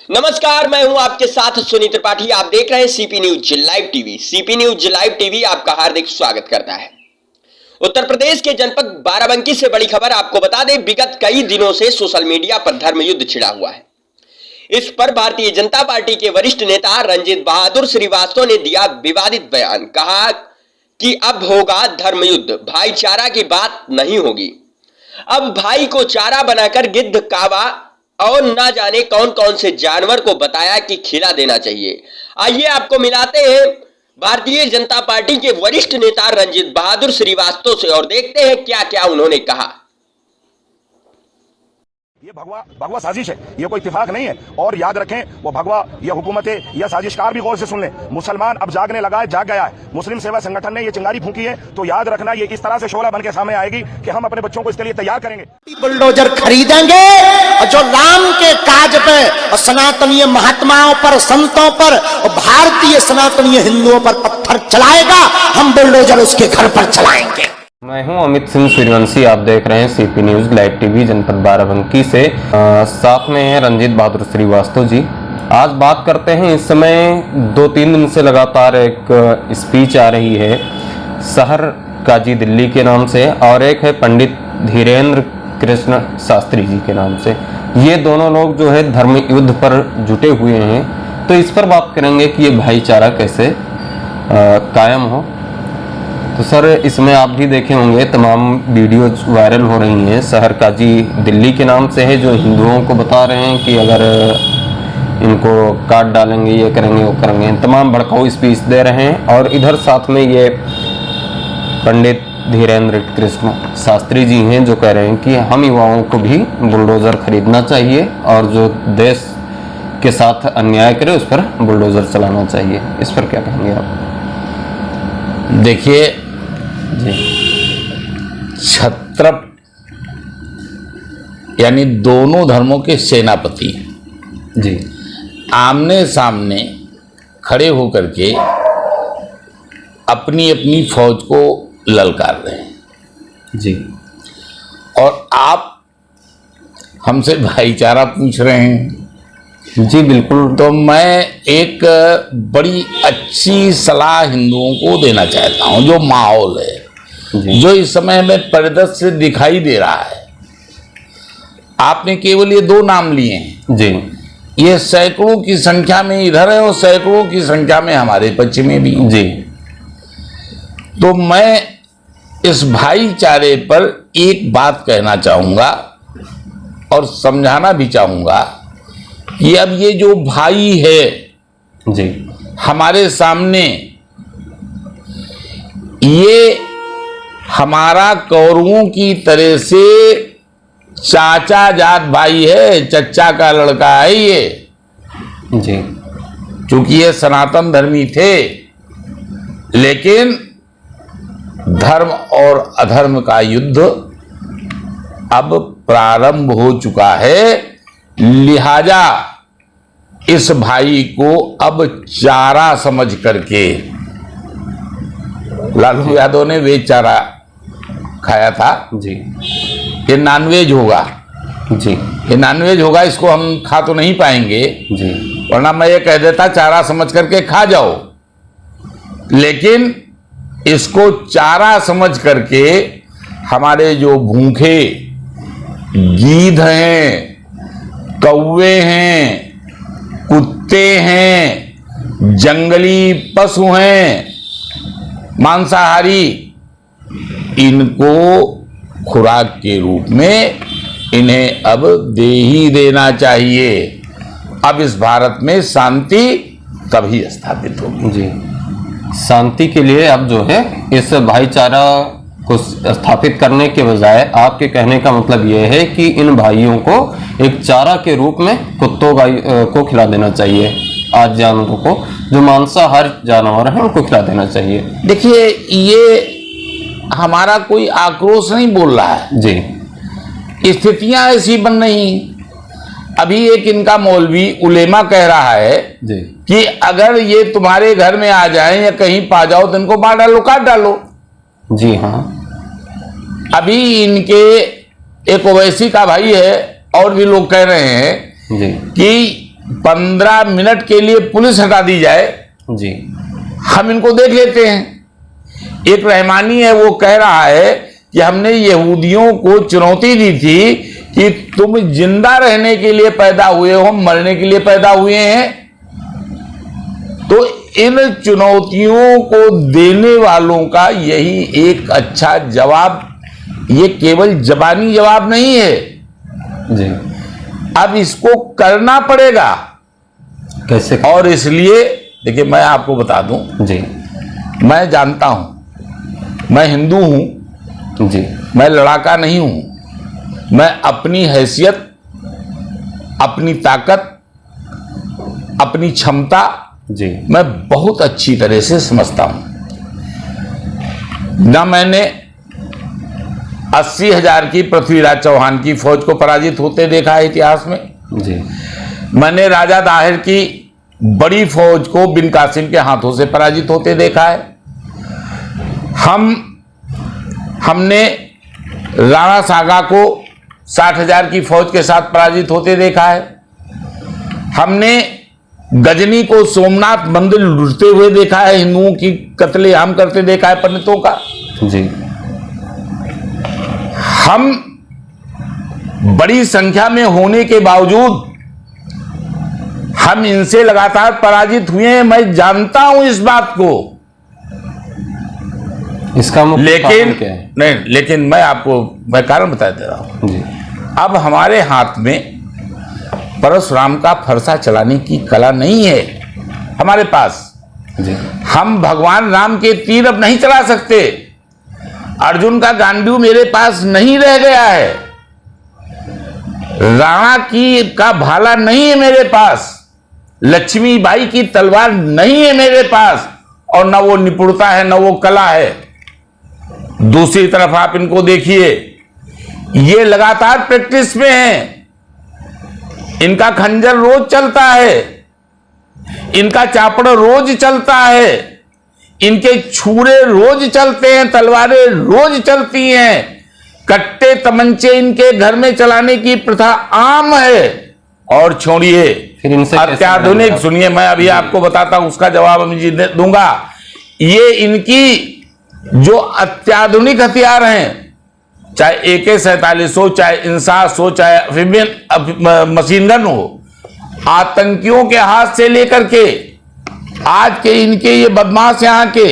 नमस्कार, मैं हूं आपके साथ सुनील त्रिपाठी। आप देख रहे हैं CP news live TV. CP news live TV आपका हार्दिक स्वागत करता है। उत्तर प्रदेश के जनपद बाराबंकी से बड़ी खबर आपको बता दें, विगत कई दिनों से सोशल मीडिया पर धर्म युद्ध छिड़ा हुआ है। इस पर भारतीय जनता पार्टी के वरिष्ठ नेता रंजीत बहादुर श्रीवास्तव ने दिया विवादित बयान। कहा कि अब होगा धर्म युद्ध, भाईचारा की बात नहीं होगी। अब भाई को चारा बनाकर गिद्ध, कावा और ना जाने कौन कौन से जानवर को बताया कि खिला देना चाहिए। आइए आपको मिलाते हैं भारतीय जनता पार्टी के वरिष्ठ नेता रंजीत बहादुर श्रीवास्तव से और देखते हैं क्या क्या उन्होंने कहा। ये भगवा साजिश है, ये कोई इत्तेफाक नहीं है। और याद रखें, वो भगवा ये हुकूमतें या साजिशकार भी गौर से सुन लें। मुसलमान अब जागने लगा है, जाग गया है। मुस्लिम सेवा संगठन ने ये चिंगारी फूंकी है, तो याद रखना ये इस तरह से शोला बन के सामने आएगी कि हम अपने बच्चों को इसके लिए तैयार करेंगे। बुलडोजर खरीदेंगे और जो राम के काज पे और सनातनीय महात्माओं पर, संतों पर और भारतीय सनातनीय हिंदुओं पर पत्थर चलाएगा, हम बुलडोजर उसके घर पर चलाएंगे। मैं हूं अमित सिंह सूर्यवंशी। आप देख रहे हैं सीपी न्यूज लाइव टीवी जनपद बाराबंकी से। साथ में हैं रंजीत बहादुर श्रीवास्तव जी। आज बात करते हैं, इस समय 2-3 दिन से लगातार एक स्पीच आ रही है शहर काजी दिल्ली के नाम से, और एक है पंडित धीरेन्द्र कृष्ण शास्त्री जी के नाम से। ये दोनों लोग जो है धर्म युद्ध पर जुटे हुए हैं। तो इस पर बात करेंगे कि ये भाईचारा कैसे कायम हो। तो सर, इसमें आप भी देखे होंगे तमाम वीडियो वायरल हो रही हैं। शहर काजी दिल्ली के नाम से है, जो हिंदुओं को बता रहे हैं कि अगर इनको काट डालेंगे, ये करेंगे, वो करेंगे, तमाम भड़काऊ स्पीच दे रहे हैं। और इधर साथ में ये पंडित धीरेन्द्र कृष्ण शास्त्री जी हैं, जो कह रहे हैं कि हम युवाओं को भी बुलडोज़र खरीदना चाहिए और जो देश के साथ अन्याय करे उस पर बुलडोज़र चलाना चाहिए। इस पर क्या कहेंगे आप? देखिए छत्रप यानी दोनों धर्मों के सेनापति जी आमने सामने खड़े होकर के अपनी अपनी फौज को ललकार रहे हैं जी। और आप हमसे भाईचारा पूछ रहे हैं। जी बिल्कुल। तो मैं एक बड़ी अच्छी सलाह हिंदुओं को देना चाहता हूं। जो माहौल है, जो इस समय हमें परिदृश्य दिखाई दे रहा है, आपने केवल ये 2 नाम लिए हैं जी। ये सैकड़ों की संख्या में इधर है और सैकड़ों की संख्या में हमारे पश्चिम में भी जी। तो मैं इस भाईचारे पर एक बात कहना चाहूंगा और समझाना भी चाहूंगा कि अब ये जो भाई है जी हमारे सामने, ये हमारा कौरवों की तरह से चाचा जात भाई है, चच्चा का लड़का है ये जी। क्योंकि ये सनातन धर्मी थे, लेकिन धर्म और अधर्म का युद्ध अब प्रारंभ हो चुका है। लिहाजा इस भाई को अब चारा समझ करके, लालू यादव ने वेज चारा खाया था जी। ये नॉनवेज होगा जी। ये नॉनवेज होगा, इसको हम खा तो नहीं पाएंगे जी। वरना मैं ये कह देता चारा समझ करके खा जाओ, लेकिन इसको चारा समझ करके हमारे जो भूखे गीध हैं, कौवे हैं, कुत्ते हैं, जंगली पशु हैं, मांसाहारी, इनको खुराक के रूप में इन्हें अब दे ही देना चाहिए। अब इस भारत में शांति तभी स्थापित होगी। जी। शांति के लिए अब जो है इस भाईचारा को स्थापित करने के बजाय आपके कहने का मतलब यह है कि इन भाइयों को एक चारा के रूप में कुत्तों को खिला देना चाहिए। आज जानवरों को, जो मांसाहार जानवर हैं, उनको खिला देना चाहिए। देखिए, ये हमारा कोई आक्रोश नहीं बोल रहा है जी। स्थितियां ऐसी बन रही। अभी एक इनका मौलवी उलेमा कह रहा है जी कि अगर ये तुम्हारे घर में आ जाएं या कहीं पा जाओ तो इनको मार डालो, काट डालो। जी हाँ। अभी इनके एक ओवैसी का भाई है और भी लोग कह रहे हैं जी कि 15 मिनट के लिए पुलिस हटा दी जाए, जी, हम इनको देख लेते हैं। एक रहमानी है, वो कह रहा है कि हमने यहूदियों को चुनौती दी थी कि तुम जिंदा रहने के लिए पैदा हुए हो, मरने के लिए पैदा हुए हैं। तो इन चुनौतियों को देने वालों का यही एक अच्छा जवाब, ये केवल जबानी जवाब नहीं है जी। अब इसको करना पड़ेगा। कैसे? और इसलिए देखिए, मैं आपको बता दूं, जी, मैं जानता हूं, मैं हिंदू हूं जी, मैं लड़ाका नहीं हूं। मैं अपनी हैसियत, अपनी ताकत, अपनी क्षमता जी, मैं बहुत अच्छी तरह से समझता हूं। ना मैंने 80,000 की पृथ्वीराज चौहान की फौज को पराजित होते देखा है इतिहास में। जी, मैंने राजा दाहिर की बड़ी फौज को बिन कासिम के हाथों से पराजित होते देखा है। हमने राणा सागा को 60,000 की फौज के साथ पराजित होते देखा है। हमने गजनी को सोमनाथ मंदिर लूटते हुए देखा है, हिंदुओं की कत्लेआम करते देखा है पंडितों का। जी, हम बड़ी संख्या में होने के बावजूद हम इनसे लगातार पराजित हुए हैं, मैं जानता हूं इस बात को। इसका मुख्य कारण लेकिन क्या है? नहीं, लेकिन मैं कारण बता दे रहा हूं। जी, अब हमारे हाथ में परशुराम का फरसा चलाने की कला नहीं है हमारे पास। जी, हम भगवान राम के तीर अब नहीं चला सकते। अर्जुन का गांडीव मेरे पास नहीं रह गया है। राणा का भाला नहीं है मेरे पास। लक्ष्मीबाई की तलवार नहीं है मेरे पास। और न वो निपुणता है, न वो कला है। दूसरी तरफ आप इनको देखिए, ये लगातार प्रैक्टिस में हैं। इनका खंजर रोज चलता है, इनका चापड़ रोज चलता है, इनके छुरे रोज चलते हैं, तलवारें रोज चलती हैं, कट्टे तमंचे इनके घर में चलाने की प्रथा आम है। और छोड़िए फिर इनसे कैसे अत्याधुनिक, लड़ेंगे? सुनिए मैं अभी आपको बताता हूं, उसका जवाब मैं दूंगा। ये इनकी जो अत्याधुनिक हथियार हैं, चाहे AK-47 हो, चाहे इंसास हो, चाहे मशीन गन हो, आतंकियों के हाथ से लेकर के आज के इनके ये बदमाश यहाँ के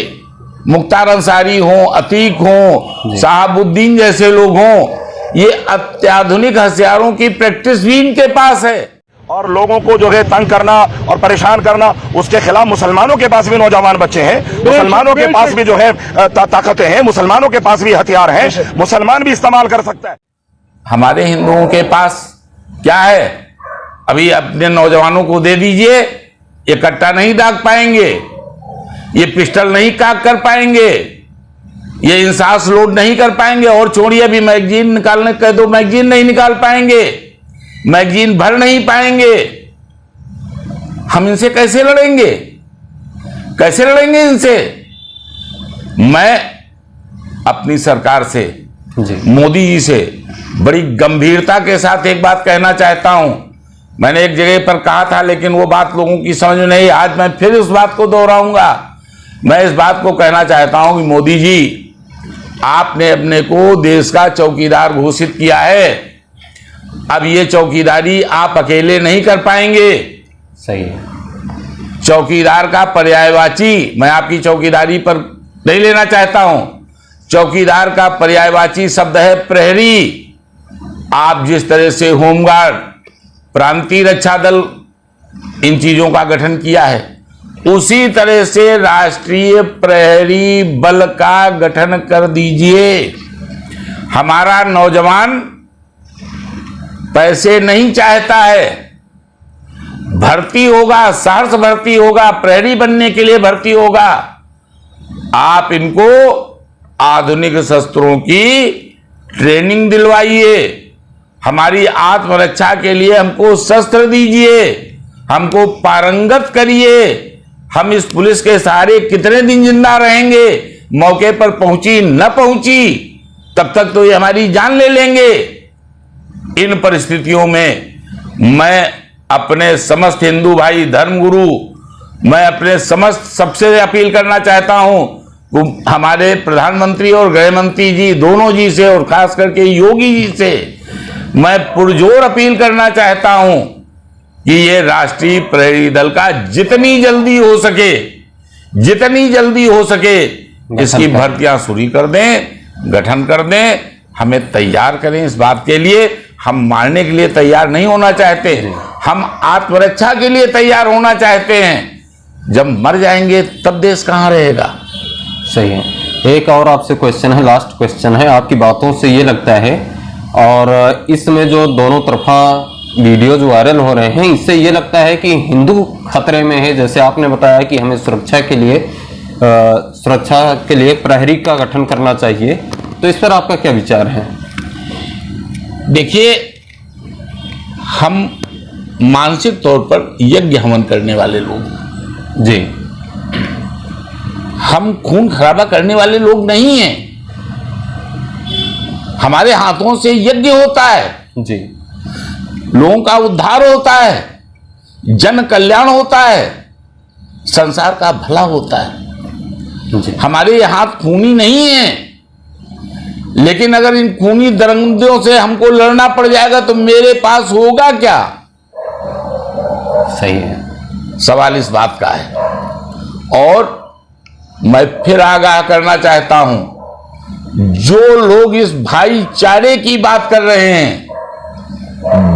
मुख्तार अंसारी हो, अतीक हो, साहबुद्दीन जैसे लोग हों, ये अत्याधुनिक हथियारों की प्रैक्टिस भी इनके पास है। और लोगों को जो है तंग करना और परेशान करना, उसके खिलाफ मुसलमानों के पास भी नौजवान बच्चे हैं, मुसलमानों के पास भी जो है ताकतें हैं, मुसलमानों के पास भी हथियार हैं, मुसलमान भी इस्तेमाल कर सकता है। हमारे हिंदुओं के पास क्या है? अभी अपने नौजवानों को दे दीजिए, ये कट्टा नहीं दाग पाएंगे, ये पिस्टल नहीं काक कर पाएंगे, ये इंसास लोड नहीं कर पाएंगे। और छोड़िए, अभी मैगजीन निकालने कह दो, मैगजीन नहीं निकाल पाएंगे, मैगजीन भर नहीं पाएंगे। हम इनसे कैसे लड़ेंगे? कैसे लड़ेंगे इनसे? मैं अपनी सरकार से, मोदी जी से बड़ी गंभीरता के साथ एक बात कहना चाहता हूं। मैंने एक जगह पर कहा था, लेकिन वो बात लोगों की समझ में नहीं। आज मैं फिर उस बात को दोहराऊंगा। मैं इस बात को कहना चाहता हूं कि मोदी जी, आपने अपने को देश का चौकीदार घोषित किया है। अब ये चौकीदारी आप अकेले नहीं कर पाएंगे। सही है। चौकीदार का पर्यायवाची, मैं आपकी चौकीदारी पर नहीं लेना चाहता हूं। चौकीदार का पर्यायवाची शब्द है प्रहरी। आप जिस तरह से होमगार्ड, प्रांतीय रक्षा दल, इन चीजों का गठन किया है, उसी तरह से राष्ट्रीय प्रहरी बल का गठन कर दीजिए। हमारा नौजवान पैसे नहीं चाहता है, भर्ती होगा, सहर्ष भर्ती होगा, प्रहरी बनने के लिए भर्ती होगा। आप इनको आधुनिक शस्त्रों की ट्रेनिंग दिलवाइए। हमारी आत्मरक्षा के लिए हमको शस्त्र दीजिए, हमको पारंगत करिए। हम इस पुलिस के सहारे कितने दिन जिंदा रहेंगे? मौके पर पहुंची न पहुंची, तब तक तो ये हमारी जान ले लेंगे। इन परिस्थितियों में मैं अपने समस्त हिंदू भाई, धर्मगुरु, मैं अपने समस्त सबसे अपील करना चाहता हूं, हमारे प्रधानमंत्री और गृह मंत्री जी दोनों जी से, और खास करके योगी जी से मैं पुरजोर अपील करना चाहता हूं कि ये राष्ट्रीय प्रहरी दल का जितनी जल्दी हो सके इसकी भर्तियां शुरू कर दें, गठन कर दें, हमें तैयार करें इस बात के लिए। हम मारने के लिए तैयार नहीं होना चाहते, हम आत्मरक्षा के लिए तैयार होना चाहते हैं। जब मर जाएंगे तब देश कहां रहेगा। सही है। एक और आपसे क्वेश्चन है, लास्ट क्वेश्चन है। आपकी बातों से ये लगता है, और इसमें जो दोनों तरफा वीडियो जो वायरल हो रहे हैं, इससे ये लगता है कि हिंदू खतरे में है। जैसे आपने बताया कि हमें सुरक्षा के लिए प्रहरी का गठन करना चाहिए, तो इस पर आपका क्या विचार है? देखिए, हम मानसिक तौर पर यज्ञ हवन करने वाले लोग जी, हम खून खराबा करने वाले लोग नहीं हैं। हमारे हाथों से यज्ञ होता है जी, लोगों का उद्धार होता है, जन कल्याण होता है, संसार का भला होता है। जी। हमारे हाथ खूनी नहीं है, लेकिन अगर इन खूनी दरिंदों से हमको लड़ना पड़ जाएगा तो मेरे पास होगा क्या? सही है। सवाल इस बात का है। और मैं फिर आगाह करना चाहता हूं, जो लोग इस भाईचारे की बात कर रहे हैं,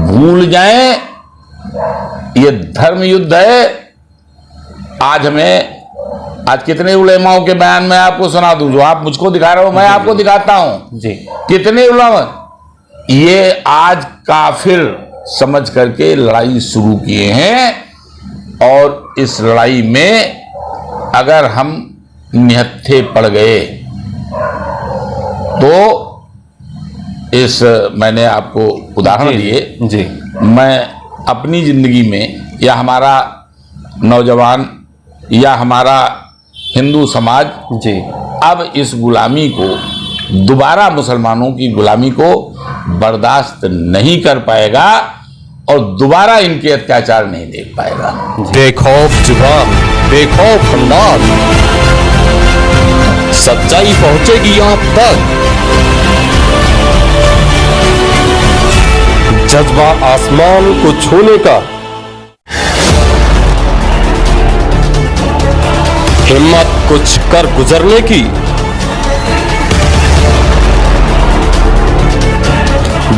भूल जाएं ये धर्म युद्ध है। आज कितने उलेमाओं के बयान मैं आपको सुना दूं, जो आप मुझको दिखा रहे हो मैं आपको दिखाता हूं जी। कितने उलेमा ये आज काफिर समझ करके लड़ाई शुरू किए हैं, और इस लड़ाई में अगर हम निहत्थे पड़ गए तो मैंने आपको उदाहरण दिए जी। मैं अपनी जिंदगी में, या हमारा नौजवान, या हमारा हिंदू समाज जी, अब इस गुलामी को दोबारा, मुसलमानों की गुलामी को बर्दाश्त नहीं कर पाएगा और दोबारा इनके अत्याचार नहीं देख पाएगा। बेखौफ जुबान, बेखौफ अंदाज, सच्चाई पहुंचेगी आप तक। जज्बा आसमान को छूने का, हिम्मत कुछ कर गुजरने की,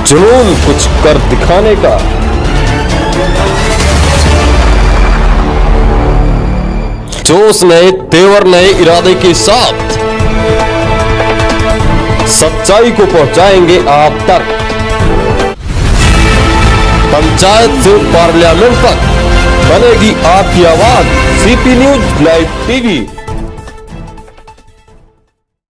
जुनून कुछ कर दिखाने का, जोश नए तेवर नए इरादे के साथ सच्चाई को पहुंचाएंगे आप तक। पंचायत से पार्लियामेंट तक बनेगी आपकी आवाज। CP news live TV.